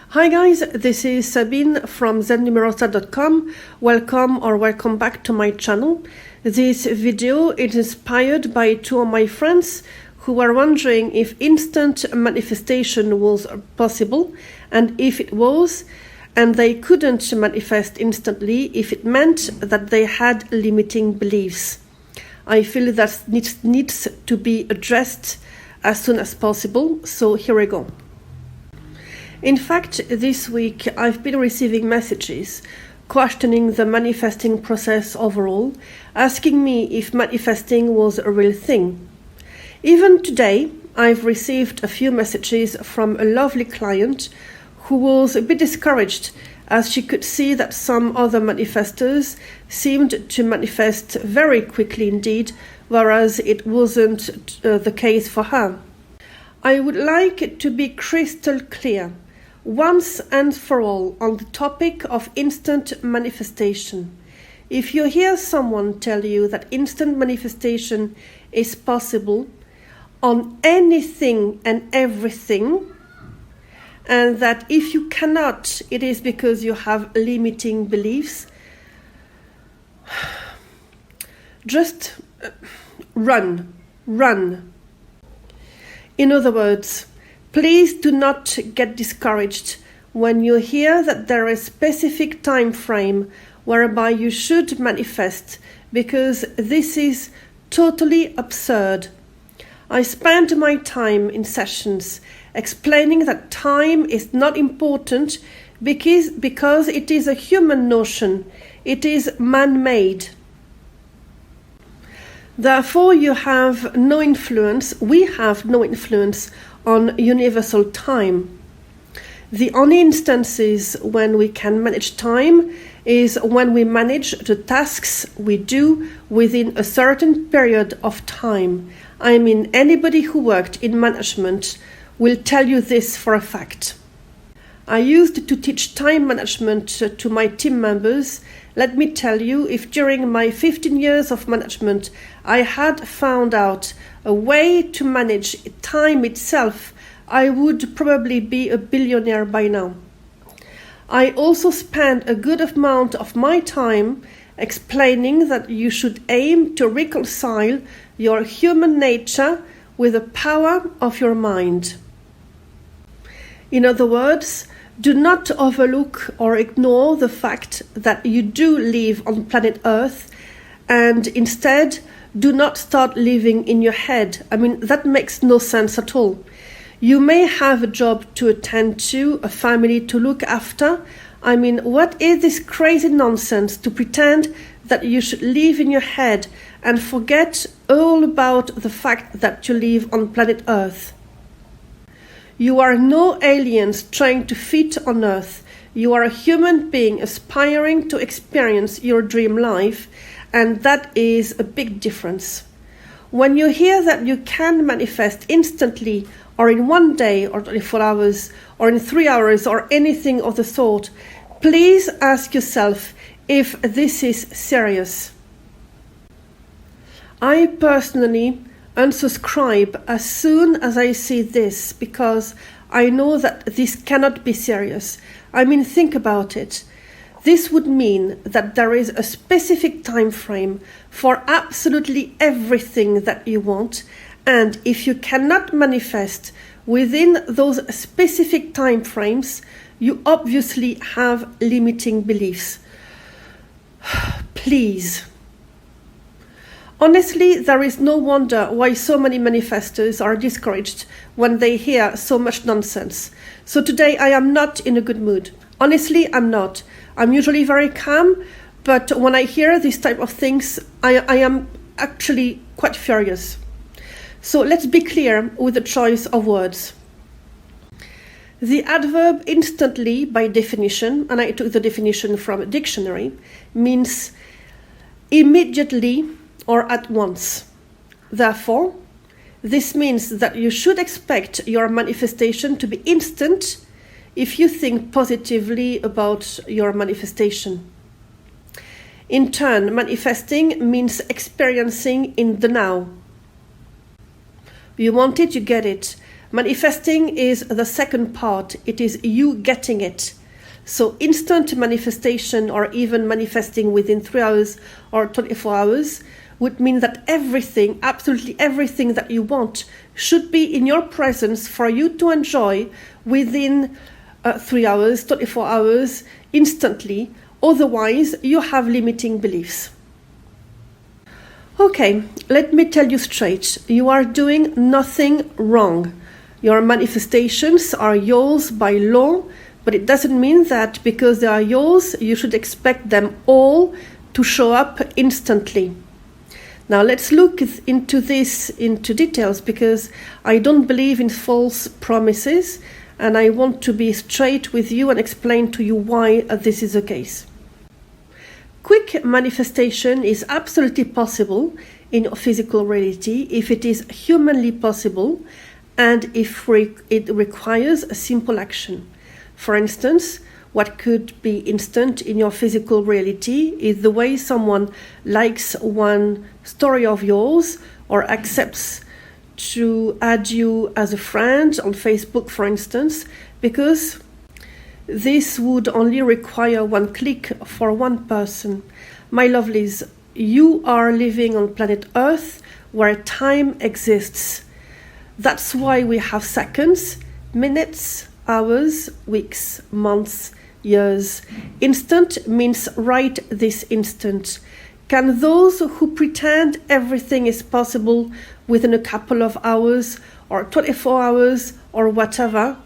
Hi guys, this is Sabine from ZenNumeroStar.com. Welcome back to my channel. This video is inspired by two of my friends who were wondering if instant manifestation was possible, and if it was, and they couldn't manifest instantly if it meant that they had limiting beliefs. I feel that needs to be addressed as soon as possible, so here we go. In fact, this week I've been receiving messages questioning the manifesting process overall, asking me if manifesting was a real thing. Even today, I've received a few messages from a lovely client who was a bit discouraged as she could see that some other manifestors seemed to manifest very quickly indeed, whereas it wasn't the case for her. I would like it to be crystal clear once and for all on the topic of instant manifestation. If you hear someone tell you that instant manifestation is possible on anything and everything, and that if you cannot, it is because you have limiting beliefs, just run. In other words, please do not get discouraged when you hear that there is a specific time frame whereby you should manifest, because this is totally absurd. I spend my time in sessions explaining that time is not important because it is a human notion, it is man-made. Therefore, we have no influence on universal time. The only instances when we can manage time is when we manage the tasks we do within a certain period of time. I mean, anybody who worked in management will tell you this for a fact. I used to teach time management to my team members. Let me tell you, if during my 15 years of management I had found out a way to manage time itself, I would probably be a billionaire by now. I also spent a good amount of my time explaining that you should aim to reconcile your human nature with the power of your mind. In other words, do not overlook or ignore the fact that you do live on planet Earth, and instead do not start living in your head. I mean, that makes no sense at all. You may have a job to attend to, a family to look after. I mean, what is this crazy nonsense to pretend that you should live in your head and forget all about the fact that you live on planet Earth? You are no aliens trying to fit on Earth. You are a human being aspiring to experience your dream life, and that is a big difference. When you hear that you can manifest instantly, or in 1 day, or 24 hours, or in 3 hours, or anything of the sort, please ask yourself if this is serious. I personally unsubscribe as soon as I see this, because I know that this cannot be serious. I mean, think about it. This would mean that there is a specific time frame for absolutely everything that you want, and if you cannot manifest within those specific time frames, you obviously have limiting beliefs. Please. Honestly, there is no wonder why so many manifestors are discouraged when they hear so much nonsense. So today I am not in a good mood. Honestly, I'm not. I'm usually very calm, but when I hear these type of things, I am actually quite furious. So let's be clear with the choice of words. The adverb instantly, by definition, and I took the definition from a dictionary, means immediately or at once. Therefore, this means that you should expect your manifestation to be instant if you think positively about your manifestation. In turn, manifesting means experiencing in the now. You want it, you get it. Manifesting is the second part. It is you getting it. So instant manifestation, or even manifesting within 3 hours or 24 hours, would mean that everything, absolutely everything that you want should be in your presence for you to enjoy within 3 hours, 24 hours, instantly. Otherwise, you have limiting beliefs. Okay, let me tell you straight. You are doing nothing wrong. Your manifestations are yours by law, but it doesn't mean that because they are yours, you should expect them all to show up instantly. Now let's look into this into details, because I don't believe in false promises, and I want to be straight with you and explain to you why this is the case. Quick manifestation is absolutely possible in physical reality if it is humanly possible and if it requires a simple action. For instance, what could be instant in your physical reality is the way someone likes one story of yours or accepts to add you as a friend on Facebook, for instance, because this would only require one click for one person. My lovelies, you are living on planet Earth where time exists. That's why we have seconds, minutes, hours, weeks, months, years. Instant means right this instant. Can those who pretend everything is possible within a couple of hours or 24 hours or whatever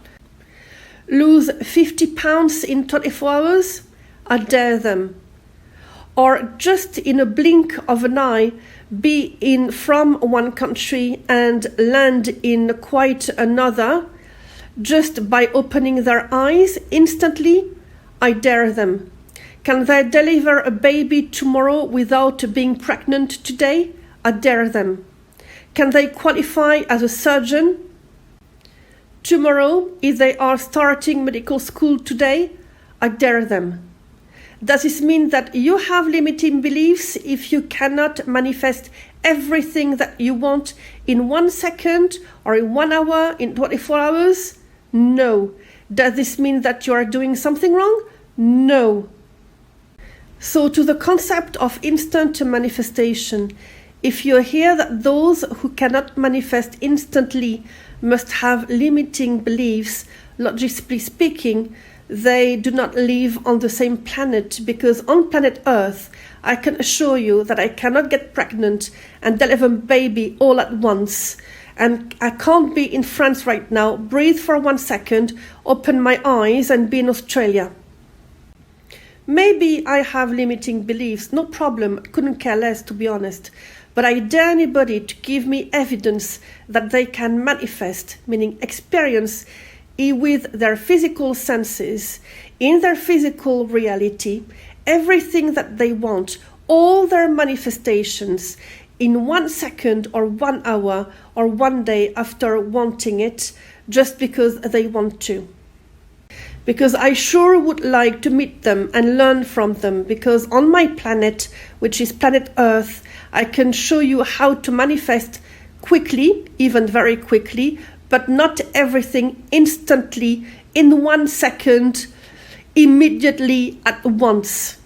lose 50 pounds in 24 hours? I dare them. Or just in a blink of an eye be from one country and land in quite another just by opening their eyes instantly? I dare them. Can they deliver a baby tomorrow without being pregnant today? I dare them. Can they qualify as a surgeon tomorrow if they are starting medical school today? I dare them. Does this mean that you have limiting beliefs if you cannot manifest everything that you want in 1 second or in 1 hour, in 24 hours? No. Does this mean that you are doing something wrong? No. So to the concept of instant manifestation, if you hear that those who cannot manifest instantly must have limiting beliefs, logically speaking, they do not live on the same planet, because on planet Earth, I can assure you that I cannot get pregnant and deliver a baby all at once. And I can't be in France right now, breathe for 1 second, open my eyes and be in Australia. Maybe I have limiting beliefs, no problem, couldn't care less, to be honest. But I dare anybody to give me evidence that they can manifest, meaning experience, with their physical senses, in their physical reality, everything that they want, all their manifestations, in 1 second or 1 hour or 1 day after wanting it, just because they want to. Because I sure would like to meet them and learn from them, because on my planet, which is planet Earth, I can show you how to manifest quickly, even very quickly, but not everything instantly, in 1 second, immediately, at once.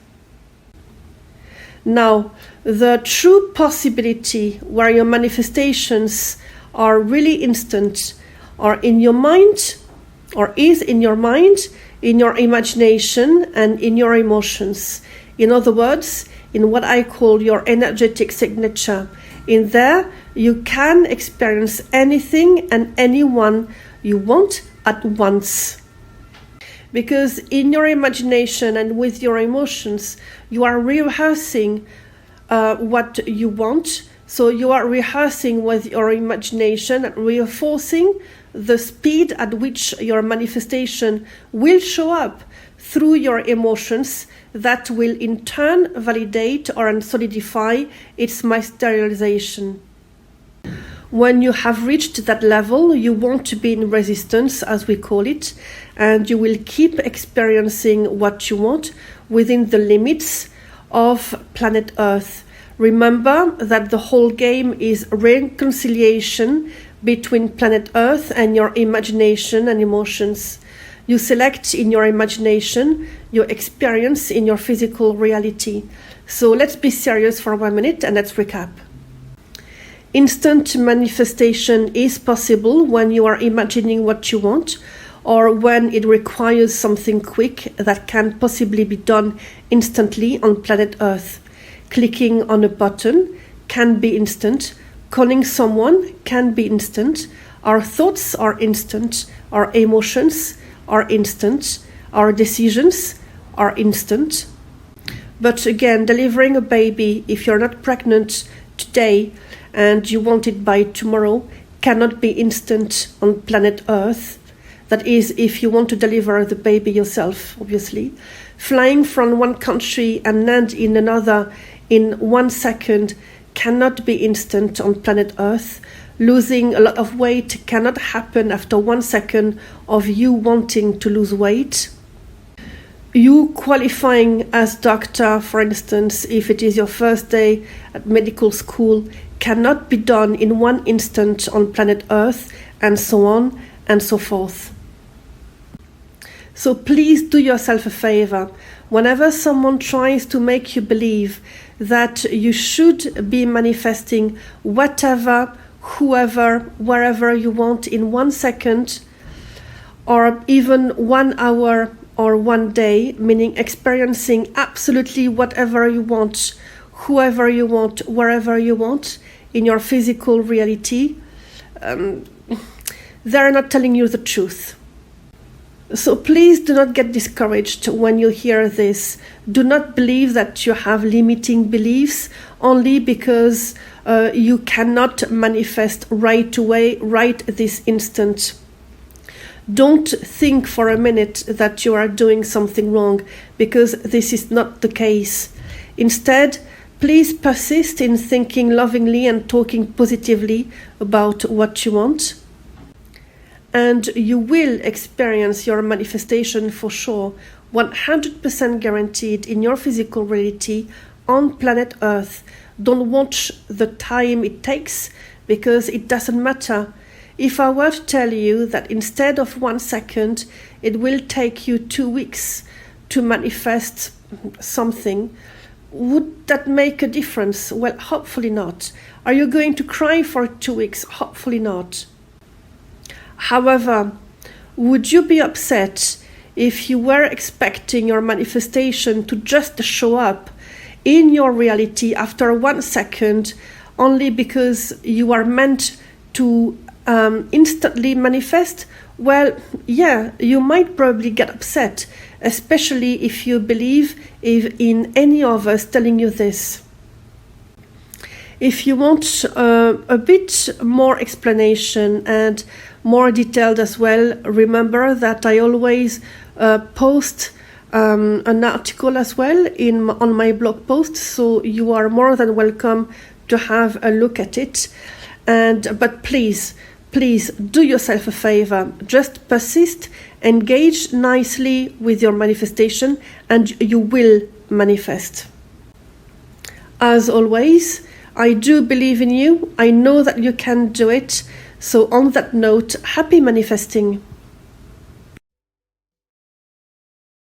Now, the true possibility where your manifestations are really instant are in your mind, or is in your mind, in your imagination, and in your emotions. In other words, in what I call your energetic signature. In there, you can experience anything and anyone you want at once. Because in your imagination and with your emotions, you are rehearsing what you want. So you are rehearsing with your imagination and reinforcing the speed at which your manifestation will show up through your emotions, that will in turn validate or solidify its materialization. When you have reached that level, you want to be in resistance, as we call it, and you will keep experiencing what you want within the limits of planet Earth. Remember that the whole game is reconciliation between planet Earth and your imagination and emotions. You select in your imagination your experience in your physical reality. So let's be serious for 1 minute and let's recap. Instant manifestation is possible when you are imagining what you want, or when it requires something quick that can possibly be done instantly on planet Earth. Clicking on a button can be instant. Calling someone can be instant. Our thoughts are instant. Our emotions are instant. Our decisions are instant. But again, delivering a baby, if you're not pregnant today and you want it by tomorrow, cannot be instant on planet Earth. That is, if you want to deliver the baby yourself, obviously. Flying from one country and land in another in 1 second cannot be instant on planet Earth. Losing a lot of weight cannot happen after 1 second of you wanting to lose weight. You qualifying as doctor, for instance, if it is your first day at medical school, cannot be done in 1 instant on planet Earth, and so on and so forth. So please do yourself a favor. Whenever someone tries to make you believe that you should be manifesting whatever, whoever, wherever you want in 1 second, or even 1 hour or 1 day, meaning experiencing absolutely whatever you want, whoever you want, wherever you want in your physical reality, they're not telling you the truth. So please do not get discouraged when you hear this. Do not believe that you have limiting beliefs only because you cannot manifest right away, right this instant. Don't think for a minute that you are doing something wrong, because this is not the case. Instead, please persist in thinking lovingly and talking positively about what you want. And you will experience your manifestation for sure, 100% guaranteed in your physical reality on planet Earth. Don't watch the time it takes, because it doesn't matter. If I were to tell you that instead of 1 second, it will take you 2 weeks to manifest something, would that make a difference? Well, hopefully not. Are you going to cry for 2 weeks? Hopefully not. However, would you be upset if you were expecting your manifestation to just show up in your reality after 1 second, only because you are meant to instantly manifest? Well, yeah, you might probably get upset, especially if you believe in any of us telling you this. If you want a bit more explanation and more detailed as well, remember that I always post an article as well on my blog post, so you are more than welcome to have a look at it. But please do yourself a favor. Just persist, engage nicely with your manifestation, and you will manifest. As always, I do believe in you. I know that you can do it. So on that note, happy manifesting.